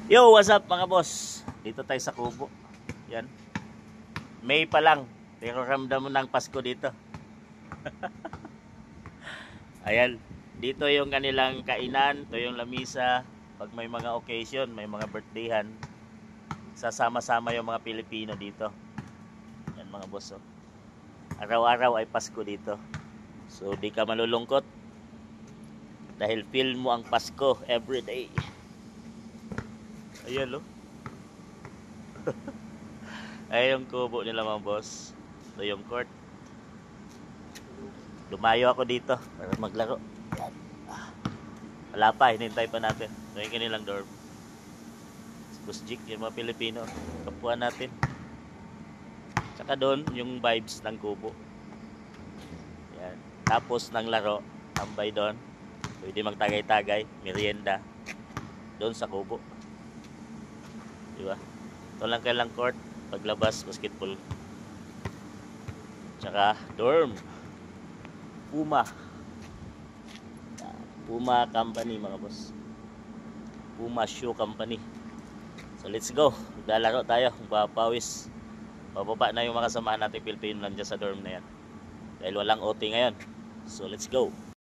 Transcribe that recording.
Yo, what's up mga boss? Dito tayo sa Kubo. Yan. May pa lang. Pero ramdam mo ng Pasko dito. Ayan. Dito yung kanilang kainan. Ito yung lamisa. Pag may mga occasion, may mga birthdayhan, sasama-sama yung mga Pilipino dito. Yan mga boss. Oh. Araw-araw ay Pasko dito. So di ka malulungkot. Dahil feel mo ang Pasko everyday. Ayan lo. Ayan yung kubo nila mga boss. Ito yung court. Lumayo ako dito para maglaro. Wala pa, hinintay pa natin. Ito yung kanilang dorm. Boss Jik, yung mga Pilipino. Kapwa natin. Tsaka doon yung vibes ng kubo. Yan. Tapos ng laro, tambay doon. Pwede magtagay-tagay, merienda. Doon sa kubo. Diba? Ito lang kailang court. Paglabas, basketball. Tsaka dorm. Puma. Puma Company mga boss. Puma Shoe Company. So let's go. Maglalaro tayo. Magpapawis. Bababa na yung mga samahan natin Pilipino nandiyan sa dorm na yan. Dahil walang OT ngayon. So let's go.